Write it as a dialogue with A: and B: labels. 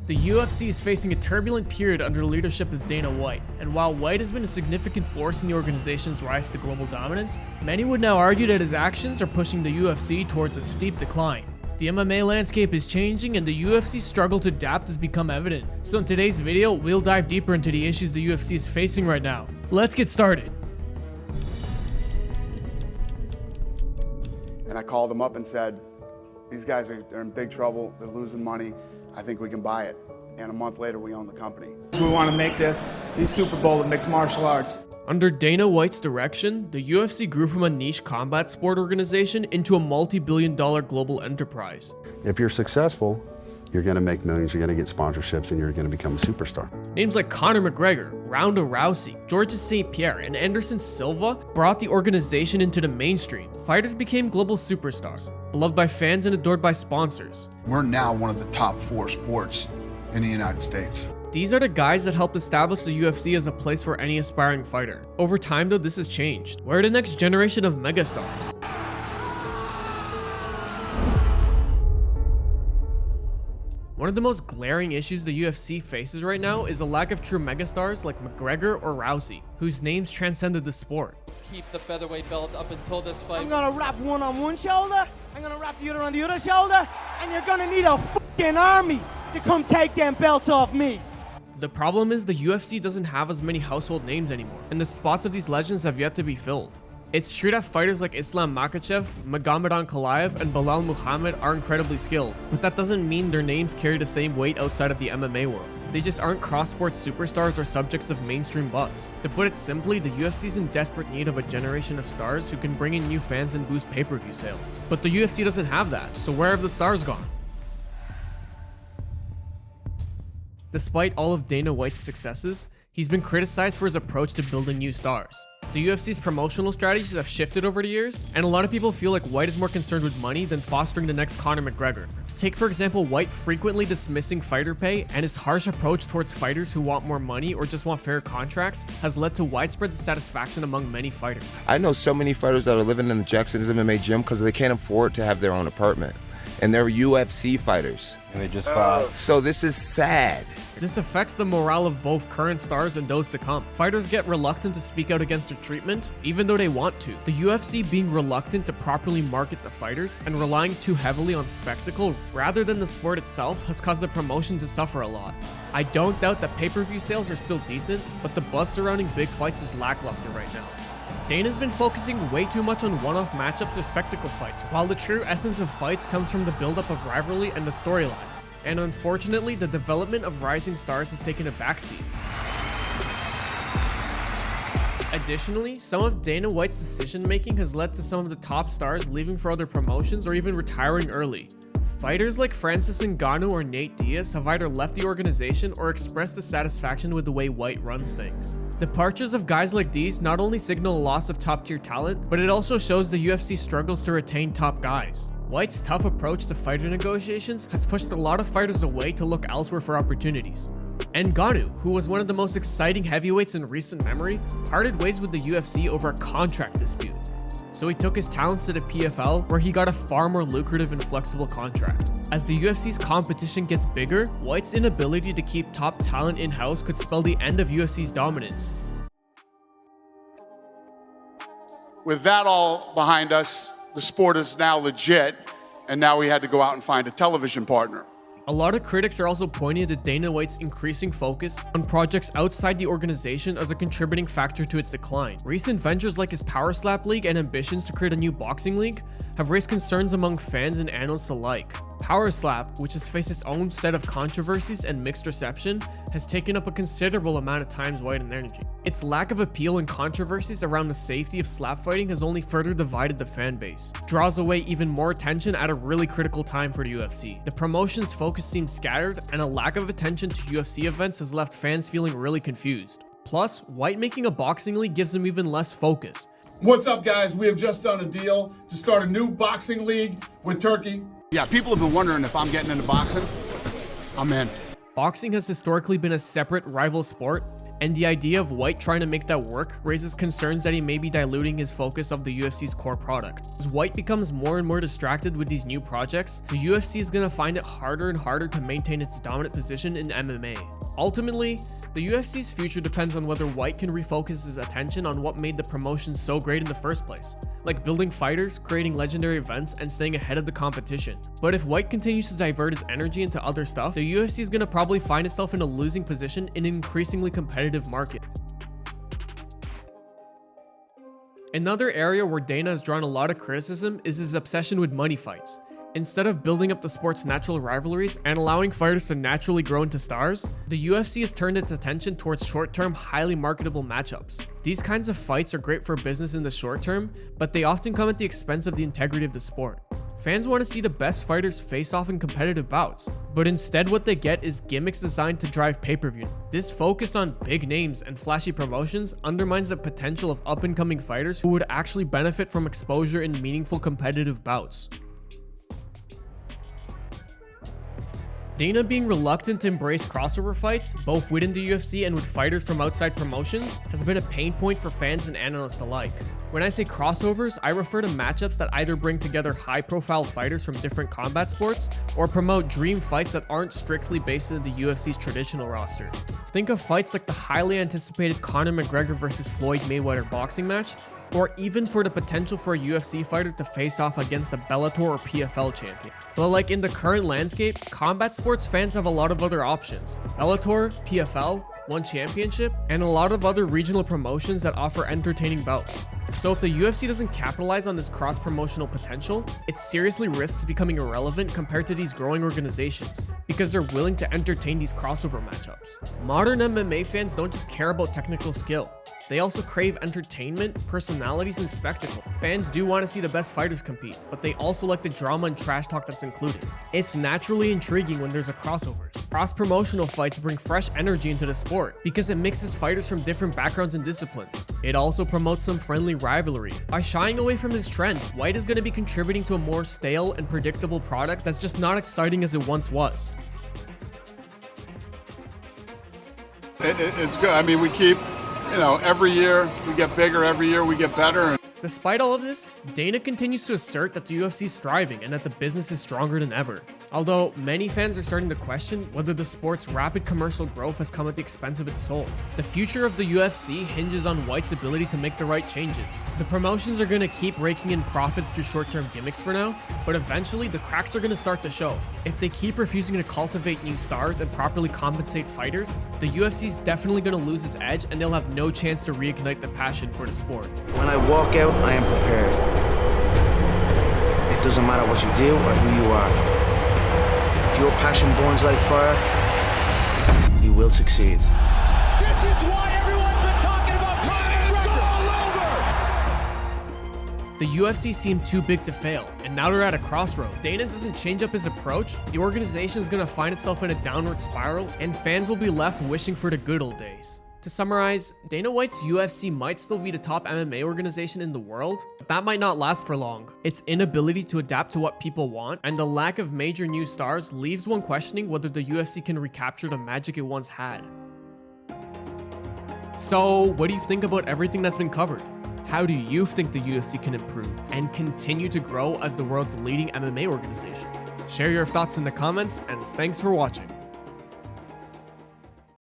A: The UFC is facing a turbulent period under the leadership of Dana White, and while White has been a significant force in the organization's rise to global dominance, many would now argue that his actions are pushing the UFC towards a steep decline. The MMA landscape is changing and the UFC's struggle to adapt has become evident. So in today's video, we'll dive deeper into the issues the UFC is facing right now. Let's get started.
B: And I called them up and said, these guys are in big trouble, they're losing money, I think we can buy it. And a month later, we own the company.
C: We want to make this the Super Bowl of mixed martial arts.
A: Under Dana White's direction, the UFC grew from a niche combat sport organization into a multi-billion-dollar global enterprise.
D: If you're successful, you're going to make millions, you're going to get sponsorships, and you're going to become a superstar.
A: Names like Conor McGregor, Ronda Rousey, Georges St. Pierre, and Anderson Silva brought the organization into the mainstream. Fighters became global superstars, beloved by fans and adored by sponsors.
E: We're now one of the top 4 sports in the United States.
A: These are the guys that helped establish the UFC as a place for any aspiring fighter. Over time though, this has changed. Where are the next generation of megastars? One of the most glaring issues the UFC faces right now is a lack of true megastars like McGregor or Rousey, whose names transcended the sport.
F: Keep the featherweight belt up until this fight.
G: I'm gonna wrap one on one shoulder, I'm gonna wrap the other on the other shoulder, and you're gonna need a fucking army to come take them belts off me.
A: The problem is the UFC doesn't have as many household names anymore, and the spots of these legends have yet to be filled. It's true that fighters like Islam Makhachev, Magomed Ankalaev, and Belal Muhammad are incredibly skilled, but that doesn't mean their names carry the same weight outside of the MMA world. They just aren't cross-sport superstars or subjects of mainstream buzz. To put it simply, the UFC's in desperate need of a generation of stars who can bring in new fans and boost pay-per-view sales. But the UFC doesn't have that, so where have the stars gone? Despite all of Dana White's successes, he's been criticized for his approach to building new stars. The UFC's promotional strategies have shifted over the years, and a lot of people feel like White is more concerned with money than fostering the next Conor McGregor. Take for example White frequently dismissing fighter pay, and his harsh approach towards fighters who want more money or just want fair contracts has led to widespread dissatisfaction among many fighters.
H: I know so many fighters that are living in the Jackson's MMA gym because they can't afford to have their own apartment. And they're UFC fighters.
I: And they just fought.
H: So this is sad.
A: This affects the morale of both current stars and those to come. Fighters get reluctant to speak out against their treatment, even though they want to. The UFC being reluctant to properly market the fighters and relying too heavily on spectacle rather than the sport itself has caused the promotion to suffer a lot. I don't doubt that pay-per-view sales are still decent, but the buzz surrounding big fights is lackluster right now. Dana's been focusing way too much on one-off matchups or spectacle fights, while the true essence of fights comes from the build-up of rivalry and the storylines. And unfortunately, the development of rising stars has taken a backseat. Additionally, some of Dana White's decision-making has led to some of the top stars leaving for other promotions or even retiring early. Fighters like Francis Ngannou or Nate Diaz have either left the organization or expressed dissatisfaction with the way White runs things. Departures of guys like these not only signal a loss of top-tier talent, but it also shows the UFC struggles to retain top guys. White's tough approach to fighter negotiations has pushed a lot of fighters away to look elsewhere for opportunities. Ngannou, who was one of the most exciting heavyweights in recent memory, parted ways with the UFC over a contract dispute. So he took his talents to the PFL, where he got a far more lucrative and flexible contract. As the UFC's competition gets bigger, White's inability to keep top talent in-house could spell the end of UFC's dominance.
B: With that all behind us, the sport is now legit, and now we had to go out and find a television partner.
A: A lot of critics are also pointing to Dana White's increasing focus on projects outside the organization as a contributing factor to its decline. Recent ventures like his Power Slap League and ambitions to create a new boxing league have raised concerns among fans and analysts alike. Power Slap, which has faced its own set of controversies and mixed reception, has taken up a considerable amount of time's White and energy. Its lack of appeal and controversies around the safety of slap fighting has only further divided the fan base, draws away even more attention at a really critical time for the UFC. The promotion's focus seems scattered, and a lack of attention to UFC events has left fans feeling really confused. Plus, White making a boxing league gives them even less focus.
J: What's up, guys? We have just done a deal to start a new boxing league with Turkey.
B: Yeah, people have been wondering if I'm getting into boxing. I'm in.
A: Boxing has historically been a separate rival sport, And the idea of White trying to make that work raises concerns that he may be diluting his focus of the UFC's core product. As White becomes more and more distracted with these new projects, the UFC is going to find it harder and harder to maintain its dominant position in MMA. Ultimately, the UFC's future depends on whether White can refocus his attention on what made the promotion so great in the first place, like building fighters, creating legendary events, and staying ahead of the competition. But if White continues to divert his energy into other stuff, the UFC is going to probably find itself in a losing position in an increasingly competitive market. Another area where Dana has drawn a lot of criticism is his obsession with money fights. Instead of building up the sport's natural rivalries and allowing fighters to naturally grow into stars, the UFC has turned its attention towards short-term, highly marketable matchups. These kinds of fights are great for business in the short term, but they often come at the expense of the integrity of the sport. Fans want to see the best fighters face off in competitive bouts, but instead what they get is gimmicks designed to drive pay-per-view. This focus on big names and flashy promotions undermines the potential of up-and-coming fighters who would actually benefit from exposure in meaningful competitive bouts. Dana being reluctant to embrace crossover fights, both within the UFC and with fighters from outside promotions, has been a pain point for fans and analysts alike. When I say crossovers, I refer to matchups that either bring together high-profile fighters from different combat sports, or promote dream fights that aren't strictly based in the UFC's traditional roster. Think of fights like the highly anticipated Conor McGregor vs Floyd Mayweather boxing match, or even for the potential for a UFC fighter to face off against a Bellator or PFL champion. But like in the current landscape, combat sports fans have a lot of other options. Bellator, PFL, One Championship, and a lot of other regional promotions that offer entertaining bouts. So if the UFC doesn't capitalize on this cross-promotional potential, it seriously risks becoming irrelevant compared to these growing organizations, because they're willing to entertain these crossover matchups. Modern MMA fans don't just care about technical skill. They also crave entertainment, personalities, and spectacle. Fans do want to see the best fighters compete, but they also like the drama and trash talk that's included. It's naturally intriguing when there's a crossovers. Cross-promotional fights bring fresh energy into the sport, because it mixes fighters from different backgrounds and disciplines. It also promotes some friendly rivalry. By shying away from this trend, White is going to be contributing to a more stale and predictable product that's just not exciting as it once was.
B: It's good. I mean, we keep, every year we get bigger, every year we get better.
A: Despite all of this, Dana continues to assert that the UFC is thriving and that the business is stronger than ever. Although many fans are starting to question whether the sport's rapid commercial growth has come at the expense of its soul. The future of the UFC hinges on White's ability to make the right changes. The promotions are going to keep raking in profits through short-term gimmicks for now, but eventually the cracks are going to start to show. If they keep refusing to cultivate new stars and properly compensate fighters, the UFC is definitely going to lose its edge and they'll have no chance to reignite the passion for the sport.
I: When I walk out, I am prepared. It doesn't matter what you do or who you are. If your passion burns like fire, you will succeed.
G: This is why everyone's been talking about Conor. It's all over!
A: The UFC seemed too big to fail, and now they're at a crossroad. Dana doesn't change up his approach, the organization is going to find itself in a downward spiral, and fans will be left wishing for the good old days. To summarize, Dana White's UFC might still be the top MMA organization in the world, but that might not last for long. Its inability to adapt to what people want and the lack of major new stars leaves one questioning whether the UFC can recapture the magic it once had. So, what do you think about everything that's been covered? How do you think the UFC can improve and continue to grow as the world's leading MMA organization? Share your thoughts in the comments, and thanks for watching.